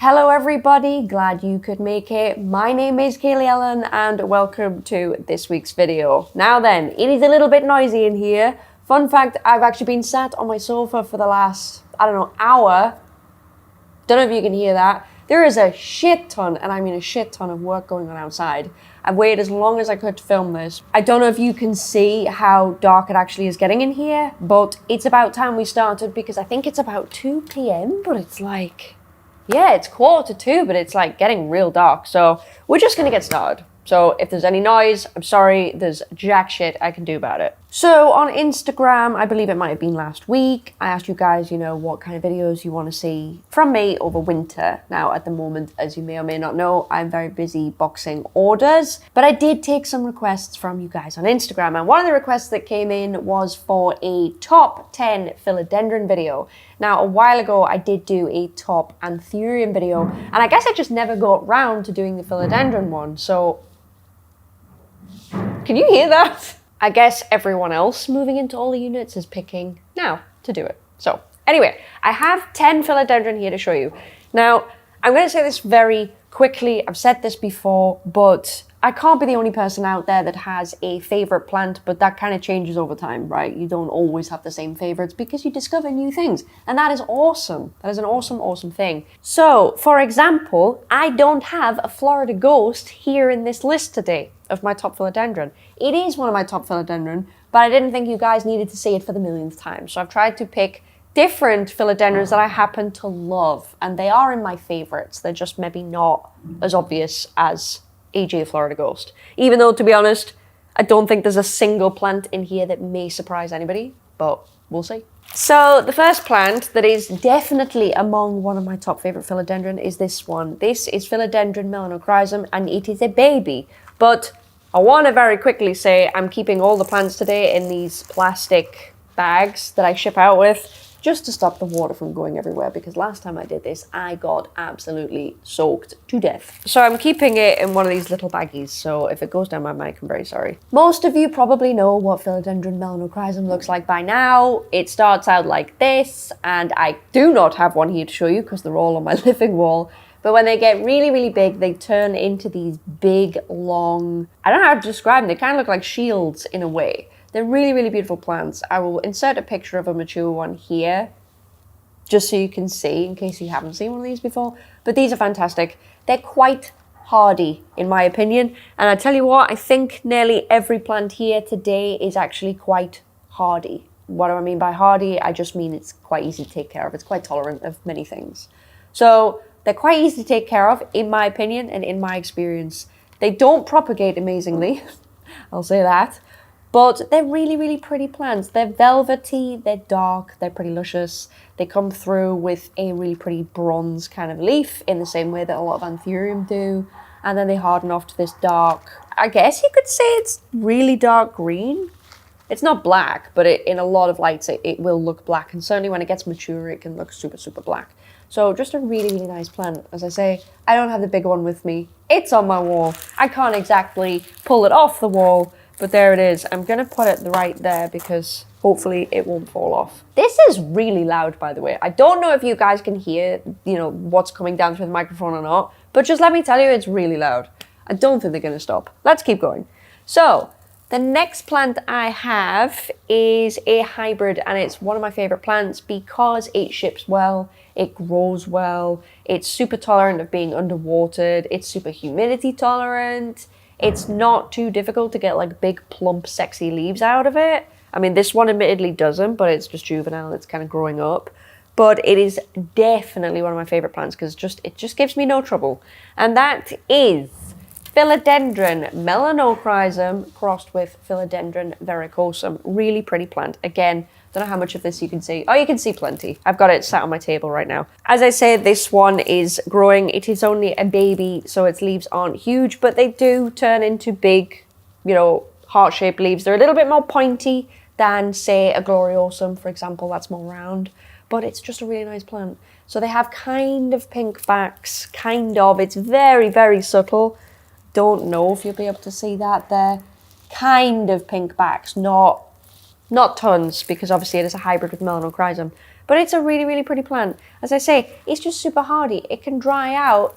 Hello everybody, glad you could make it. My name is Kaylee Ellen and welcome to this week's video. Now then, it is a little bit noisy in here. Fun fact, I've actually been sat on my sofa for the last, hour. Don't know if you can hear that. There is a shit ton, and I mean a shit ton of work going on outside. I've waited as long as I could to film this. I don't know if you can see how dark it actually is getting in here, but it's about time we started because I think it's about 2 p.m, but it's like... yeah, it's 1:45, but it's like getting real dark. So we're just gonna get started. So if there's any noise, I'm sorry, there's jack shit I can do about it. So on Instagram, I believe it might have been last week, I asked you guys, what kind of videos you want to see from me over winter. Now, at the moment, as you may or may not know, I'm very busy boxing orders, but I did take some requests from you guys on Instagram. And one of the requests that came in was for a top 10 philodendron video. Now, a while ago, I did do a top anthurium video, and I guess I just never got round to doing the philodendron one. So, can you hear that? I guess everyone else moving into all the units is picking now to do it. So anyway, I have 10 philodendron here to show you. Now, I'm going to say this very quickly. I've said this before, but I can't be the only person out there that has a favorite plant, but that kind of changes over time, right? You don't always have the same favorites because you discover new things. And that is awesome. That is an awesome, awesome thing. So, for example, I don't have a Florida ghost here in this list today of my top philodendron. It is one of my top philodendron, but I didn't think you guys needed to see it for the millionth time. So I've tried to pick different philodendrons that I happen to love, and they are in my favorites. They're just maybe not as obvious as AJ Florida Ghost. Even though, to be honest, I don't think there's a single plant in here that may surprise anybody, but we'll see. So the first plant that is definitely among one of my top favorite philodendron is this one. This is Philodendron melanochrysum, and it is a baby. But I want to very quickly say I'm keeping all the plants today in these plastic bags that I ship out with, just to stop the water from going everywhere, because last time I did this, I got absolutely soaked to death. So I'm keeping it in one of these little baggies, so if it goes down my mic, I'm very sorry. Most of you probably know what Philodendron melanochrysum looks like by now. It starts out like this, and I do not have one here to show you because they're all on my living wall. But when they get really, really big, they turn into these big, long... I don't know how to describe them. They kind of look like shields in a way. They're really, really beautiful plants. I will insert a picture of a mature one here, just so you can see, in case you haven't seen one of these before. But these are fantastic. They're quite hardy, in my opinion. And I tell you what, I think nearly every plant here today is actually quite hardy. What do I mean by hardy? I just mean it's quite easy to take care of. It's quite tolerant of many things. So they're quite easy to take care of, in my opinion and in my experience. They don't propagate amazingly, I'll say that. But they're really, really pretty plants. They're velvety, they're dark, they're pretty luscious. They come through with a really pretty bronze kind of leaf in the same way that a lot of anthurium do. And then they harden off to this dark, I guess you could say it's really dark green. It's not black, but in a lot of lights it will look black. And certainly when it gets mature, it can look super, super black. So just a really, really nice plant. As I say, I don't have the big one with me. It's on my wall. I can't exactly pull it off the wall, but there it is. I'm going to put it right there because hopefully it won't fall off. This is really loud, by the way. I don't know if you guys can hear, what's coming down through the microphone or not, but just let me tell you, it's really loud. I don't think they're going to stop. Let's keep going. So the next plant I have is a hybrid, and it's one of my favorite plants because it ships well, it grows well, it's super tolerant of being underwatered, it's super humidity tolerant. It's not too difficult to get like big, plump, sexy leaves out of it. I mean, this one admittedly doesn't, but it's just juvenile. It's kind of growing up. But it is definitely one of my favorite plants because it just gives me no trouble. And that is Philodendron melanochrysum crossed with Philodendron verrucosum. Really pretty plant. Again, don't know how much of this you can see. Oh, you can see plenty. I've got it sat on my table right now. As I said, this one is growing. It is only a baby, so its leaves aren't huge, but they do turn into big, heart-shaped leaves. They're a little bit more pointy than, say, a gloriosum, for example. That's more round, but it's just a really nice plant. So they have kind of pink backs, kind of. It's very, very subtle. Don't know if you'll be able to see that there. Kind of pink backs, not tons, because obviously it is a hybrid with melanochrysum. But it's a really, really pretty plant. As I say, it's just super hardy. It can dry out,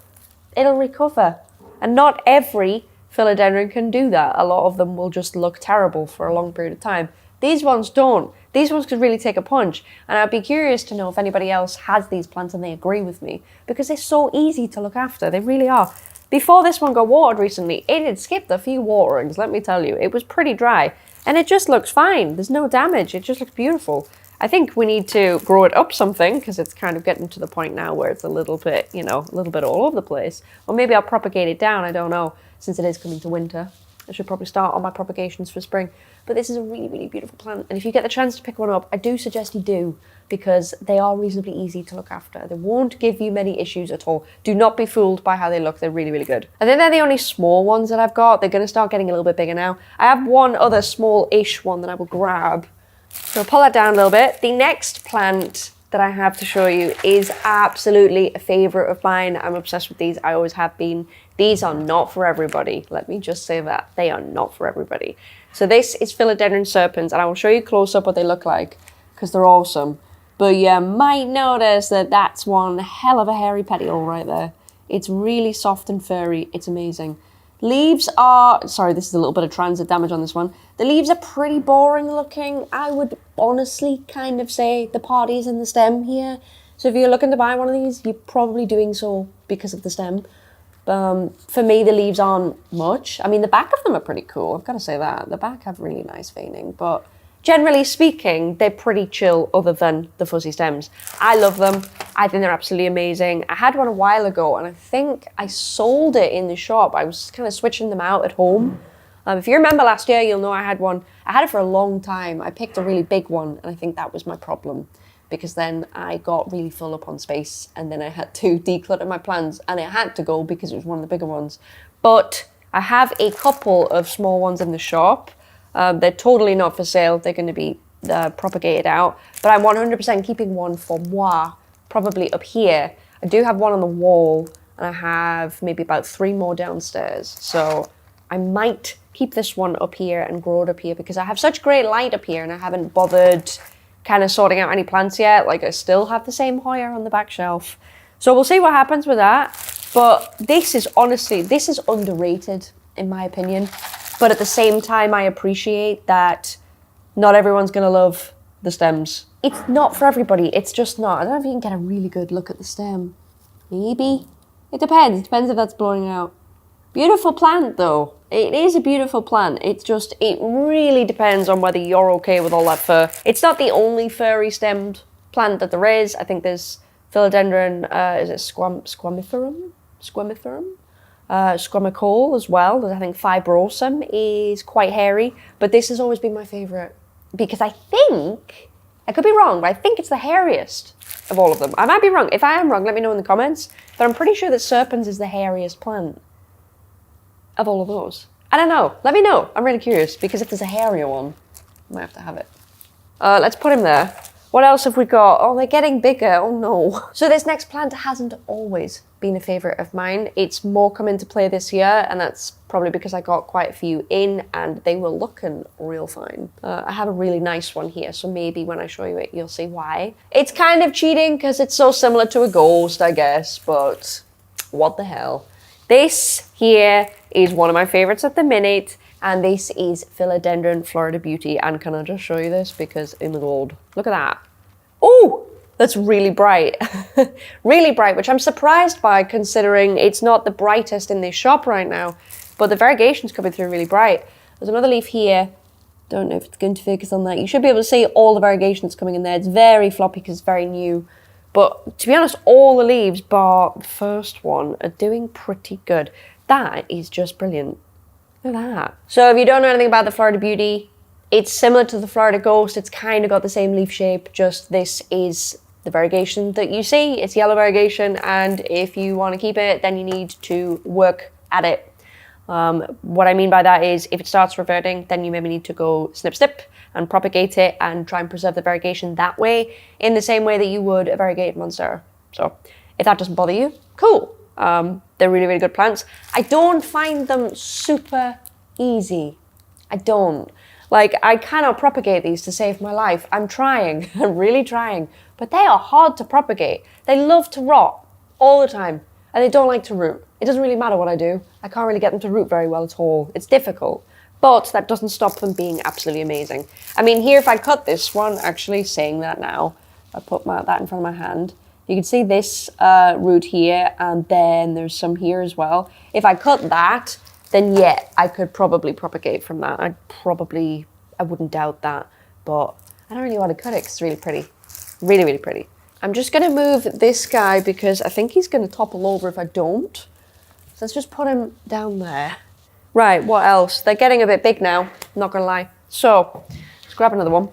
it'll recover. And not every philodendron can do that. A lot of them will just look terrible for a long period of time. These ones don't. These ones could really take a punch. And I'd be curious to know if anybody else has these plants and they agree with me, because they're so easy to look after. They really are. Before this one got watered recently, it had skipped a few waterings, let me tell you. It was pretty dry. And it just looks fine. There's no damage. It just looks beautiful. I think we need to grow it up something, because it's kind of getting to the point now where it's a little bit, you know, a little bit all over the place. Or maybe I'll propagate it down, I don't know, since it is coming to winter. I should probably start on my propagations for spring. But this is a really, really beautiful plant. And if you get the chance to pick one up, I do suggest you do, because they are reasonably easy to look after. They won't give you many issues at all. Do not be fooled by how they look. They're really, really good. I think they're the only small ones that I've got. They're going to start getting a little bit bigger now. I have one other small-ish one that I will grab. So I'll pull that down a little bit. The next plant that I have to show you is absolutely a favorite of mine. I'm obsessed with these. I always have been. These are not for everybody. Let me just say that. They are not for everybody. So this is Philodendron serpens, and I will show you close up what they look like, because they're awesome. But you might notice that that's one hell of a hairy petiole right there. It's really soft and furry. It's amazing. Leaves are, sorry, this is a little bit of transit damage on this one. The leaves are pretty boring looking. I would honestly kind of say the party's in the stem here. So if you're looking to buy one of these, you're probably doing so because of the stem. For me, the leaves aren't much. I mean, the back of them are pretty cool. I've got to say that. The back have really nice veining, but generally speaking, they're pretty chill other than the fuzzy stems. I love them. I think they're absolutely amazing. I had one a while ago, and I think I sold it in the shop. I was kind of switching them out at home. If you remember last year, you'll know I had one. I had it for a long time. I picked a really big one, and I think that was my problem, because then I got really full up on space, and then I had to declutter my plants, and it had to go because it was one of the bigger ones. But I have a couple of small ones in the shop. They're totally not for sale. They're going to be propagated out. But I'm 100% keeping one for moi, probably up here. I do have one on the wall, and I have maybe about 3 more downstairs. So I might keep this one up here and grow it up here, because I have such great light up here, and I haven't bothered kind of sorting out any plants yet. Like, I still have the same Hoya on the back shelf. So we'll see what happens with that. But this is honestly, this is underrated in my opinion. But at the same time, I appreciate that not everyone's going to love the stems. It's not for everybody. It's just not. I don't know if you can get a really good look at the stem. Maybe. It depends. It depends if that's blowing out. Beautiful plant, though. It is a beautiful plant. It's just, it really depends on whether you're okay with all that fur. It's not the only furry stemmed plant that there is. I think there's Philodendron, is it squamiferum? Squamicole as well. I think fibrosum is quite hairy, but this has always been my favorite, because I think, I could be wrong, but I think it's the hairiest of all of them. I might be wrong. If I am wrong, let me know in the comments, but I'm pretty sure that serpens is the hairiest plant of all of those. I don't know. Let me know. I'm really curious, because if there's a hairier one, I might have to have it. Let's put him there. What else have we got? Oh, they're getting bigger. Oh no. So this next plant hasn't always been a favorite of mine. It's more come into play this year, and that's probably because I got quite a few in and they were looking real fine. I have a really nice one here, so maybe when I show you it, you'll see why. It's kind of cheating because it's so similar to a ghost, I guess, but what the hell. This here is one of my favorites at the minute, and this is Philodendron Florida Beauty. And can I just show you this? Because oh my god, look at that. Oh, that's really bright. Really bright, which I'm surprised by considering it's not the brightest in this shop right now, but the variegation's coming through really bright. There's another leaf here. Don't know if it's going to focus on that. You should be able to see all the variegation that's coming in there. It's very floppy because it's very new. But to be honest, all the leaves bar the first one are doing pretty good. That is just brilliant. Look at that. So if you don't know anything about the Florida Beauty, it's similar to the Florida Ghost. It's kind of got the same leaf shape, just this is the variegation that you see. It's yellow variegation, and if you want to keep it, then you need to work at it. What I mean by that is if it starts reverting, then you maybe need to go snip snip and propagate it and try and preserve the variegation that way, in the same way that you would a variegated monstera. So if that doesn't bother you, cool. They're really, really good plants. I don't find them super easy. I don't. Like, I cannot propagate these to save my life. I'm trying. I'm really trying. but they are hard to propagate. They love to rot all the time, and they don't like to root. It doesn't really matter what I do. I can't really get them to root very well at all. It's difficult, but that doesn't stop them being absolutely amazing. I mean, here, if I cut this one, actually saying that now, I put that in front of my hand, you can see this root here, and then there's some here as well. If I cut that, then yeah, I could probably propagate from that. I wouldn't doubt that, but I don't really want to cut it because it's really pretty. Really, really pretty. I'm just going to move this guy because I think he's going to topple over if I don't. So let's just put him down there. Right, what else? They're getting a bit big now, not going to lie. So, let's grab another one.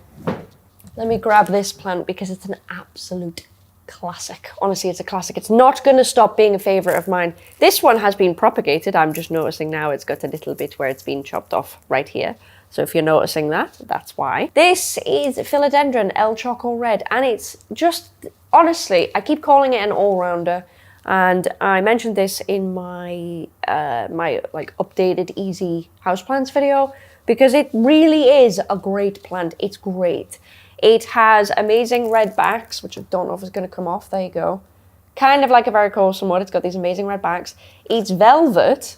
Let me grab this plant because it's an absolute classic. Honestly, it's a classic. It's not going to stop being a favourite of mine. This one has been propagated. I'm just noticing now it's got a little bit where it's been chopped off right here. So if you're noticing that, that's why. This is Philodendron El Choco Red, and it's just, honestly, I keep calling it an all-rounder, and I mentioned this in my my updated easy houseplants video, because it really is a great plant. It's great. It has amazing red backs, which I don't know if it's going to come off. There you go. Kind of like a varicosum wood. It's got these amazing red backs. It's velvet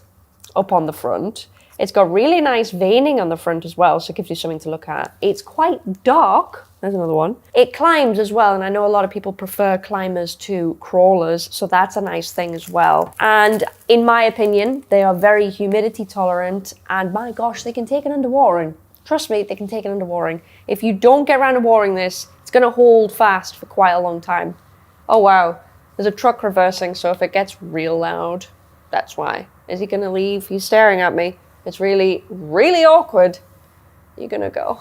up on the front. It's got really nice veining on the front as well, so it gives you something to look at. It's quite dark. There's another one. It climbs as well, and I know a lot of people prefer climbers to crawlers, so that's a nice thing as well. And in my opinion, they are very humidity tolerant, and my gosh, they can take it under watering. Trust me, they can take it under watering. If you don't get around to watering this, it's going to hold fast for quite a long time. Oh wow, there's a truck reversing, so if it gets real loud, that's why. Is he going to leave? He's staring at me. It's really, really awkward. You're gonna go.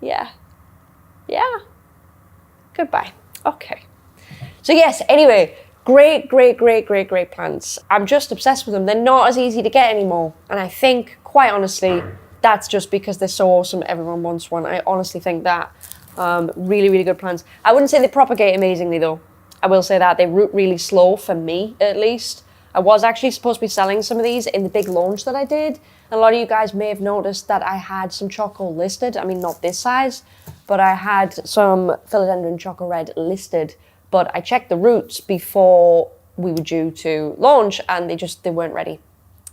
Yeah. Yeah. Goodbye. Okay. So yes, anyway, great plants. I'm just obsessed with them. They're not as easy to get anymore. And I think, quite honestly, that's just because they're so awesome. Everyone wants one. I honestly think that. Really, really good plants. I wouldn't say they propagate amazingly though. I will say that. They root really slow, for me at least. I was actually supposed to be selling some of these in the big launch that I did. And a lot of you guys may have noticed that I had some Choco listed. I mean, not this size, but I had some Philodendron Choco Red listed. But I checked the roots before we were due to launch, and they weren't ready.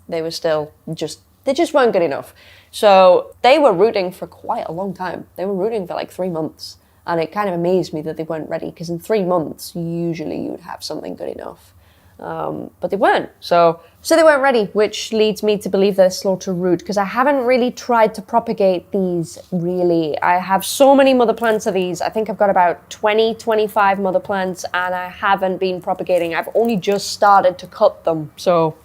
They were still they just weren't good enough. So they were rooting for quite a long time. They were rooting for like 3 months. And it kind of amazed me that they weren't ready, because in 3 months, usually you would have something good enough. But they weren't. So they weren't ready, which leads me to believe they're slow to root, because I haven't really tried to propagate these, really. I have so many mother plants of these. I think I've got about 20, 25 mother plants, and I haven't been propagating. I've only just started to cut them. So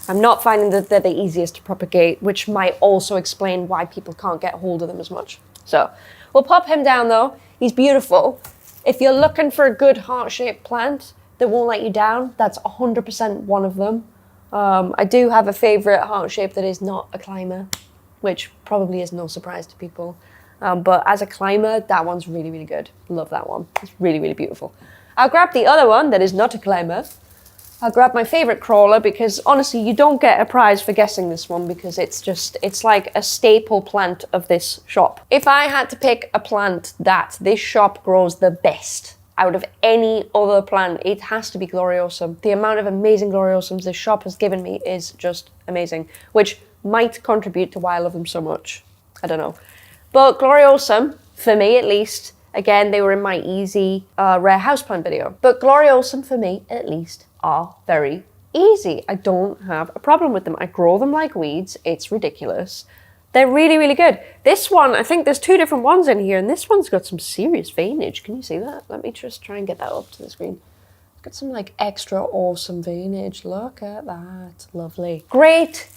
I'm not finding that they're the easiest to propagate, which might also explain why people can't get hold of them as much. So we'll pop him down though. He's beautiful. If you're looking for a good heart-shaped plant that won't let you down, that's 100% one of them. I do have a favorite heart shape that is not a climber, which probably is no surprise to people. But as a climber, that one's really, really good. Love that one. It's really, really beautiful. I'll grab the other one that is not a climber. I'll grab my favorite crawler, because honestly, you don't get a prize for guessing this one, because it's like a staple plant of this shop. If I had to pick a plant that this shop grows the best out of any other plant, it has to be Gloriosum. The amount of amazing Gloriosums this shop has given me is just amazing, which might contribute to why I love them so much. I don't know. But Gloriosum, for me at least, again, they were in my easy rare houseplant video, but Gloriosum for me at least are very easy. I don't have a problem with them. I grow them like weeds. It's ridiculous. They're really, really good. This one, I think there's 2 different ones in here, and this one's got some serious veinage. Can you see that? Let me just try and get that up to the screen. It's got some like extra awesome veinage. Look at that. Lovely. Great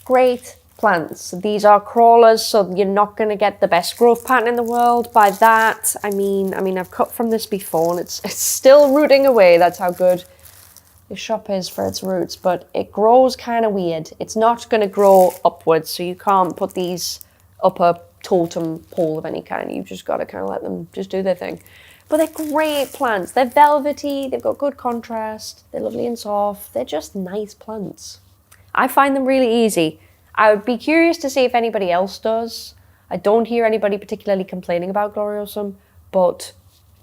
plants. These are crawlers, so you're not going to get the best growth pattern in the world. By that, I mean I've cut from this before, and it's still rooting away. That's how good the shop is for its roots, but it grows kind of weird. It's not going to grow upwards, so you can't put these up a totem pole of any kind. You've just got to kind of let them just do their thing. But they're great plants. They're velvety, they've got good contrast, they're lovely and soft. They're just nice plants. I find them really easy. I would be curious to see if anybody else does. I don't hear anybody particularly complaining about Gloriosum, but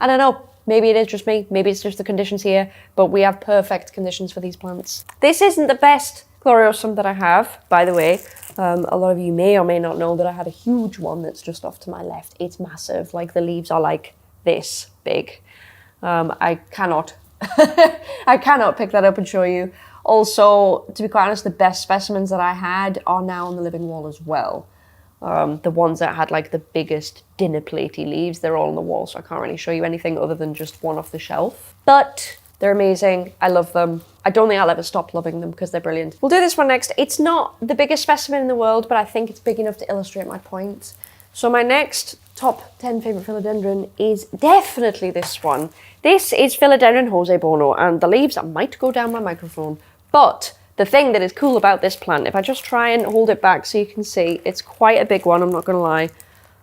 I don't know. Maybe it is just me, maybe it's just the conditions here, but we have perfect conditions for these plants. This isn't the best gloriosum that I have, by the way. A lot of you may or may not know that I had a huge one that's just off to my left. It's massive, like the leaves are like this big. I cannot pick that up and show you. Also, to be quite honest, the best specimens that I had are now on the living wall as well. The ones that had like the biggest dinner platey leaves, they're all on the wall, so I can't really show you anything other than just one off the shelf. But they're amazing. I love them. I don't think I'll ever stop loving them because they're brilliant. We'll do this one next. It's not the biggest specimen in the world, but I think it's big enough to illustrate my point. So my next top 10 favorite philodendron is definitely this one. This is Philodendron Jose Bono, and the leaves might go down my microphone, but the thing that is cool about this plant, if I just try and hold it back so you can see, it's quite a big one, I'm not gonna lie.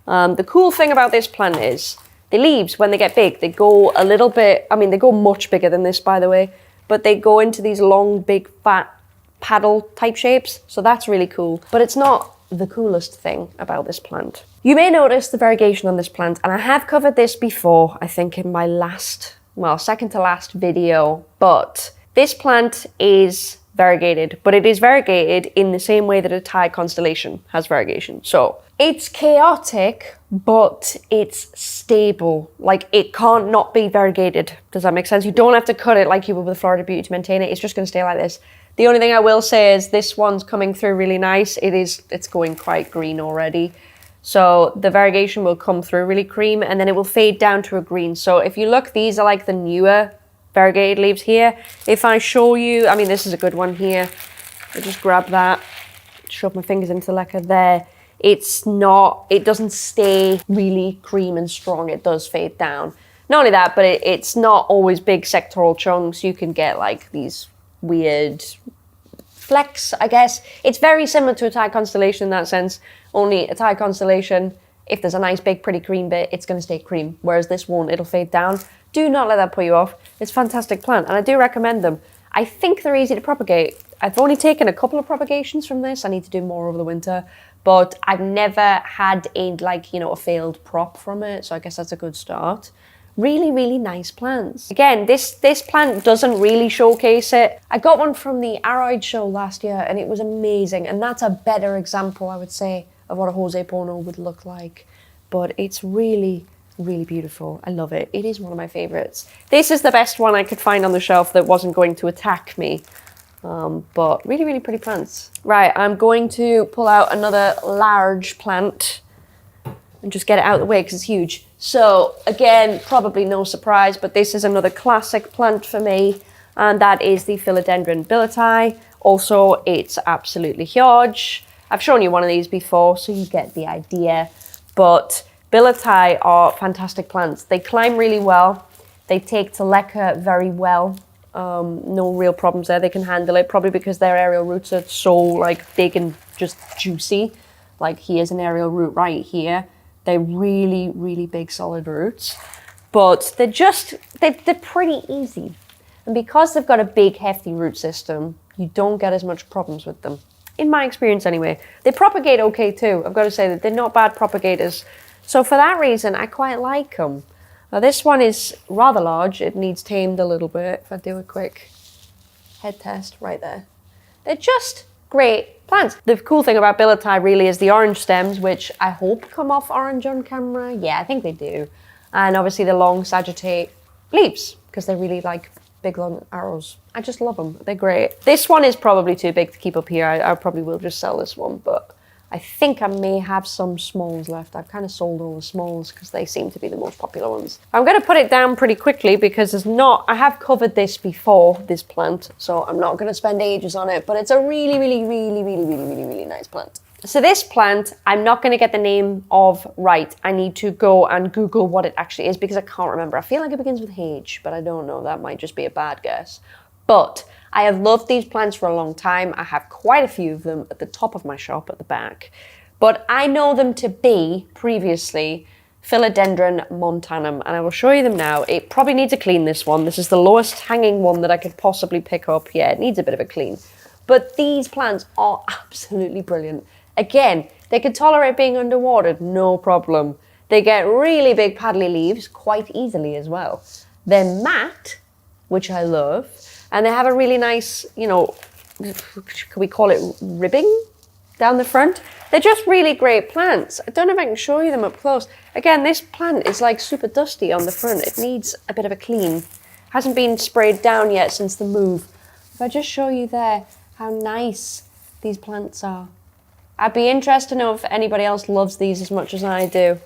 The cool thing about this plant is the leaves, when they get big, they go a little bit, I mean, they go much bigger than this, by the way, but they go into these long, big, fat paddle type shapes. So that's really cool, but it's not the coolest thing about this plant. You may notice the variegation on this plant, and I have covered this before, I think in my last, well, second to last video, but this plant is variegated, but it is variegated in the same way that a Thai constellation has variegation. So it's chaotic, but it's stable. Like, it can't not be variegated. Does that make sense? You don't have to cut it like you would with Florida Beauty to maintain it. It's just gonna stay like this. The only thing I will say is this one's coming through really nice. It's going quite green already. So the variegation will come through really cream, and then it will fade down to a green. So if you look, these are like the newer variegated leaves here. If I show you, I mean, this is a good one here. I just grab that, shove my fingers into the leca there. It doesn't stay really cream and strong. It does fade down. Not only that, but it's not always big sectoral chunks. You can get like these weird flecks, I guess. It's very similar to a Thai constellation in that sense. Only a Thai constellation, if there's a nice big pretty cream bit, it's going to stay cream. Whereas this won't, it'll fade down. Do not let that put you off. It's a fantastic plant, and I do recommend them. I think they're easy to propagate. I've only taken a couple of propagations from this. I need to do more over the winter, but I've never had a failed prop from it. So I guess that's a good start. Really, really nice plants. Again, this plant doesn't really showcase it. I got one from the Aroid show last year, and it was amazing. And that's a better example, I would say, of what a Jose Bono would look like. But it's really, really beautiful. I love it. It is one of my favorites. This is the best one I could find on the shelf that wasn't going to attack me. But really, really pretty plants. Right, I'm going to pull out another large plant and just get it out of the way because it's huge. So again, probably no surprise, but this is another classic plant for me, and that is the Philodendron billeti. Also, it's absolutely huge. I've shown you one of these before, so you get the idea. But billeti are fantastic plants. They climb really well. They take to leca very well. No real problems there. They can handle it, probably because their aerial roots are so big and just juicy. Like here's an aerial root right here. They're really, really big, solid roots. But they're pretty easy. And because they've got a big, hefty root system, you don't get as much problems with them. In my experience anyway. They propagate okay too. I've got to say that they're not bad propagators. So for that reason, I quite like them. Now this one is rather large. It needs tamed a little bit. If I do a quick head test right there. They're just great plants. The cool thing about billeti really is the orange stems, which I hope come off orange on camera. Yeah, I think they do. And obviously the long sagittate leaves, because they're really big long arrows. I just love them. They're great. This one is probably too big to keep up here. I probably will just sell this one, but I think I may have some smalls left. I've kind of sold all the smalls because they seem to be the most popular ones. I'm going to put it down pretty quickly because I have covered this before, this plant, so I'm not going to spend ages on it, but it's a really, really, really, really, really, really, really nice plant. So this plant, I'm not going to get the name of right. I need to go and Google what it actually is because I can't remember. I feel like it begins with H, but I don't know. That might just be a bad guess. But I have loved these plants for a long time. I have quite a few of them at the top of my shop at the back. But I know them to be, previously, Philodendron montanum. And I will show you them now. It probably needs a clean, this one. This is the lowest hanging one that I could possibly pick up. Yeah, it needs a bit of a clean. But these plants are absolutely brilliant. Again, they can tolerate being underwatered, no problem. They get really big paddly leaves quite easily as well. They're matte, which I love, and they have a really nice, you know, can we call it ribbing down the front? They're just really great plants. I don't know if I can show you them up close. Again, this plant is like super dusty on the front. It needs a bit of a clean. Hasn't been sprayed down yet since the move. If I just show you there how nice these plants are. I'd be interested to know if anybody else loves these as much as I do.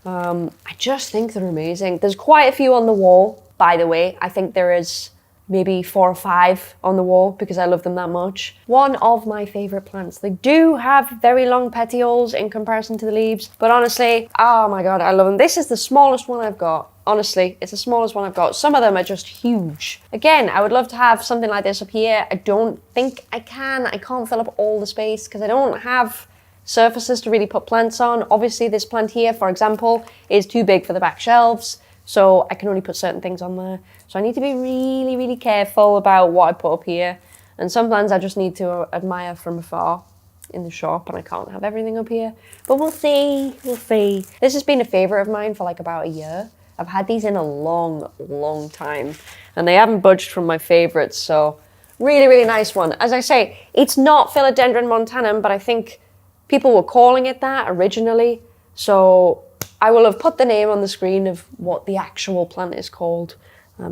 I just think they're amazing. There's quite a few on the wall, by the way. I think there is maybe 4 or 5 on the wall because I love them that much. One of my favorite plants. They do have very long petioles in comparison to the leaves, but honestly, oh my God, I love them. This is the smallest one I've got. Honestly, it's the smallest one I've got. Some of them are just huge. Again, I would love to have something like this up here. I don't think I can. I can't fill up all the space because I don't have surfaces to really put plants on. Obviously, this plant here, for example, is too big for the back shelves. So I can only put certain things on there. So I need to be really, really careful about what I put up here. And some plants I just need to admire from afar in the shop, and I can't have everything up here. But we'll see, we'll see. This has been a favorite of mine for like about a year. I've had these in a long, long time, and they haven't budged from my favorites. So really, really nice one. As I say, it's not Philodendron montanum, but I think people were calling it that originally. So I will have put the name on the screen of what the actual plant is called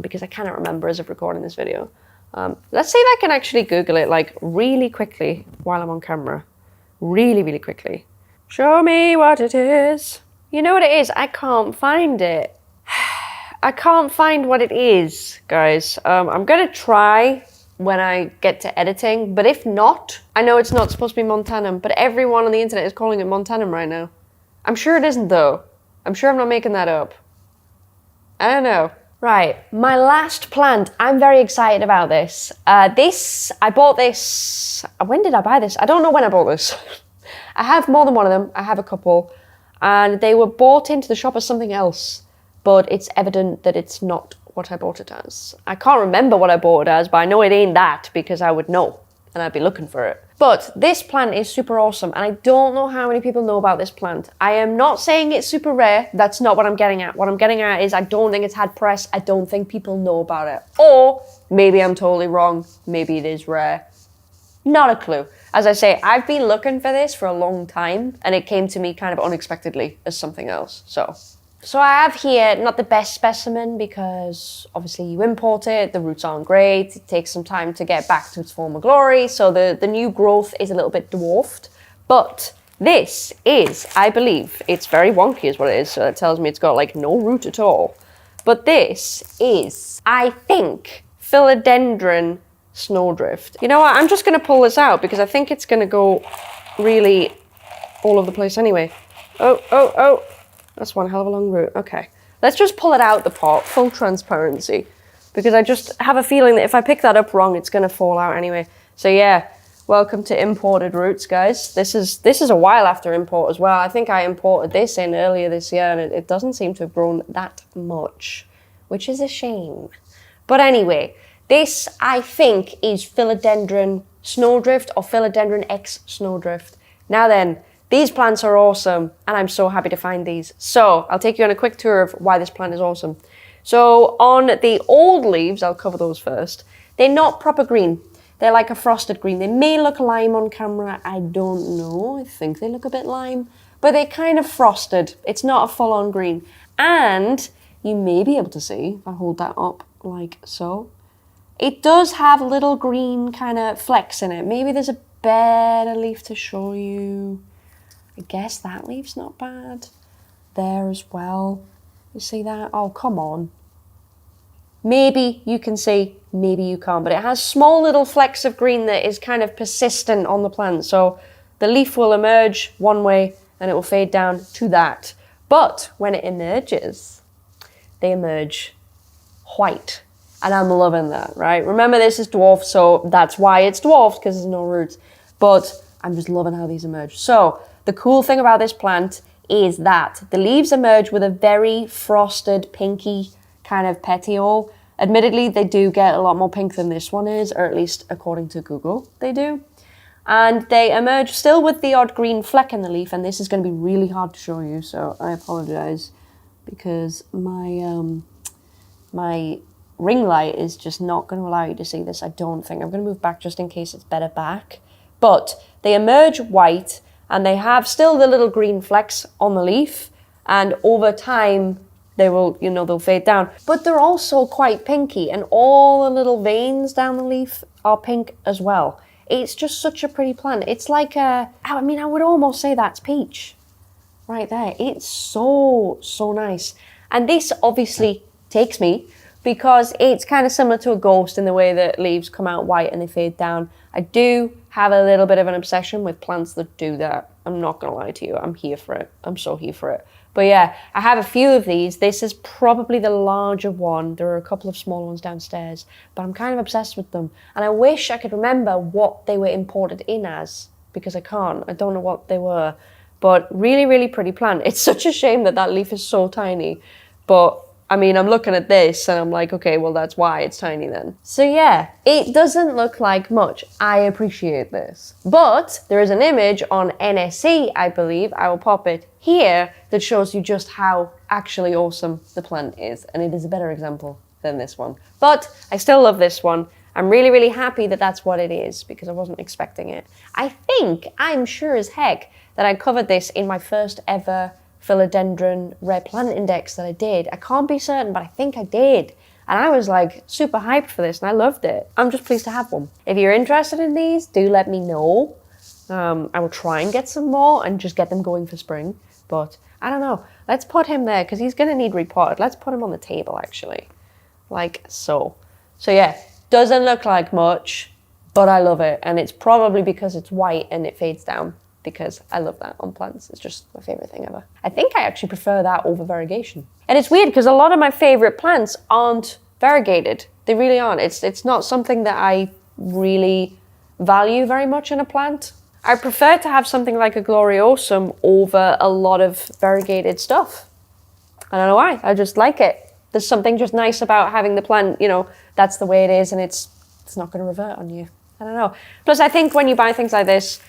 because I cannot remember as of recording this video. Let's see if I can actually Google it like really quickly while I'm on camera. Really, really quickly. Show me what it is. You know what it is? I can't find it. I can't find what it is, guys. I'm going to try when I get to editing, but if not, I know it's not supposed to be montanum, but everyone on the internet is calling it montanum right now. I'm sure it isn't though. I'm sure I'm not making that up. I don't know. Right, my last plant. I'm very excited about this. I bought this, when did I buy this? I don't know when I bought this. I have more than one of them. I have a couple. And they were bought into the shop as something else, but it's evident that it's not what I bought it as. I can't remember what I bought it as, but I know it ain't that because I would know and I'd be looking for it. But this plant is super awesome, and I don't know how many people know about this plant. I am not saying it's super rare. That's not what I'm getting at. What I'm getting at is I don't think it's had press. I don't think people know about it. Or maybe I'm totally wrong. Maybe it is rare. Not a clue. As I say, I've been looking for this for a long time, and it came to me kind of unexpectedly as something else. So I have here not the best specimen because obviously you import it, the roots aren't great, it takes some time to get back to its former glory, so the new growth is a little bit dwarfed. But this is, I believe, it's very wonky is what it is, so that tells me it's got like no root at all. But this is, I think, Philodendron snowdrift. You know what, I'm just going to pull this out because I think it's going to go really all over the place anyway. Oh. That's one hell of a long root. Okay. Let's just pull it out the pot, full transparency, because I just have a feeling that if I pick that up wrong, it's going to fall out anyway. So yeah, welcome to imported roots, guys. This is a while after import as well. I think I imported this in earlier this year, and it doesn't seem to have grown that much, which is a shame. But anyway, this, I think, is Philodendron snowdrift or Philodendron X snowdrift. Now then, these plants are awesome, and I'm so happy to find these. So I'll take you on a quick tour of why this plant is awesome. So on the old leaves, I'll cover those first. They're not proper green. They're like a frosted green. They may look lime on camera. I don't know. I think they look a bit lime, but they're kind of frosted. It's not a full-on green. And you may be able to see, if I hold that up like so, it does have little green kind of flecks in it. Maybe there's a better leaf to show you. I guess that leaf's not bad. There as well. You see that? Oh, come on. Maybe you can see, maybe you can't, but it has small little flecks of green that is kind of persistent on the plant. So the leaf will emerge one way and it will fade down to that. But when it emerges, they emerge white. And I'm loving that, right? Remember, this is dwarf, so that's why it's dwarfed, because there's no roots. But I'm just loving how these emerge. So the cool thing about this plant is that the leaves emerge with a very frosted, pinky kind of petiole. Admittedly, they do get a lot more pink than this one is, or at least according to Google, they do. And they emerge still with the odd green fleck in the leaf, and this is going to be really hard to show you, so I apologize because my my ring light is just not going to allow you to see this, I don't think. I'm going to move back just in case it's better back. But they emerge white, and they have still the little green flecks on the leaf, and over time they will, you know, they'll fade down. But they're also quite pinky, and all the little veins down the leaf are pink as well. It's just such a pretty plant. It's like I would almost say that's peach right there. It's so nice. And this obviously takes me, because it's kind of similar to a ghost in the way that leaves come out white and they fade down. I do have a little bit of an obsession with plants that do that. I'm not going to lie to you. I'm here for it. I'm so here for it. But yeah, I have a few of these. This is probably the larger one. There are a couple of small ones downstairs, but I'm kind of obsessed with them. And I wish I could remember what they were imported in as, because I can't. I don't know what they were. But really, really pretty plant. It's such a shame that that leaf is so tiny. But I mean, I'm looking at this and I'm like, okay, well, that's why it's tiny then. So yeah, it doesn't look like much. I appreciate this. But there is an image on NSE, I believe, I will pop it here, that shows you just how actually awesome the plant is. And it is a better example than this one. But I still love this one. I'm really, really happy that that's what it is, because I wasn't expecting it. I'm sure as heck that I covered this in my first ever Philodendron Rare Plant Index that I did. I can't be certain, but I think I did. And I was like super hyped for this and I loved it. I'm just pleased to have one. If you're interested in these, do let me know. I will try and get some more and just get them going for spring. But I don't know. Let's put him there because he's going to need repotted. Let's put him on the table actually. Like so. So yeah, doesn't look like much, but I love it. And it's probably because it's white and it fades down, because I love that on plants. It's just my favorite thing ever. I think I actually prefer that over variegation. And it's weird because a lot of my favorite plants aren't variegated. They really aren't. It's not something that I really value very much in a plant. I prefer to have something like a gloriosum over a lot of variegated stuff. I don't know why, I just like it. There's something just nice about having the plant, you know, that's the way it is and it's not gonna revert on you. I don't know. Plus I think when you buy things like this,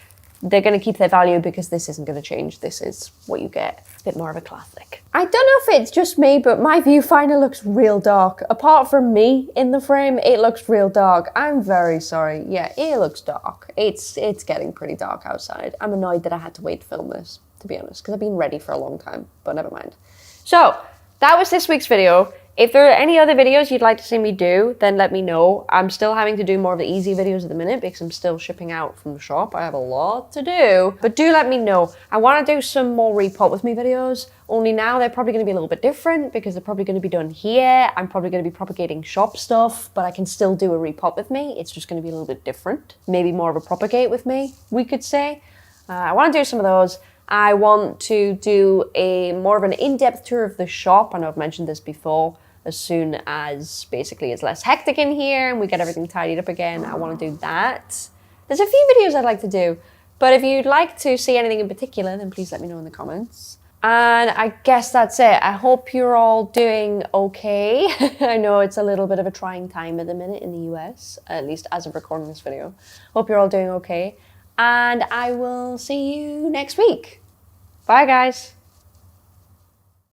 they're going to keep their value because this isn't going to change. This is what you get. A bit more of a classic. I don't know if it's just me, but my viewfinder looks real dark. Apart from me in the frame, it looks real dark. I'm very sorry. Yeah, it looks dark. It's getting pretty dark outside. I'm annoyed that I had to wait to film this, to be honest, because I've been ready for a long time, but never mind. So, that was this week's video. If there are any other videos you'd like to see me do, then let me know. I'm still having to do more of the easy videos at the minute because I'm still shipping out from the shop. I have a lot to do, but do let me know. I want to do some more repot with me videos, only now they're probably going to be a little bit different because they're probably going to be done here. I'm probably going to be propagating shop stuff, but I can still do a repot with me. It's just going to be a little bit different. Maybe more of a propagate with me, we could say. I want to do some of those. I want to do more of an in-depth tour of the shop. I know I've mentioned this before. As soon as basically it's less hectic in here and we get everything tidied up again, I want to do that. There's a few videos I'd like to do, but if you'd like to see anything in particular, then please let me know in the comments. And I guess that's it. I hope you're all doing okay. I know it's a little bit of a trying time at the minute in the US, at least as of recording this video. Hope you're all doing okay. And I will see you next week. Bye, guys.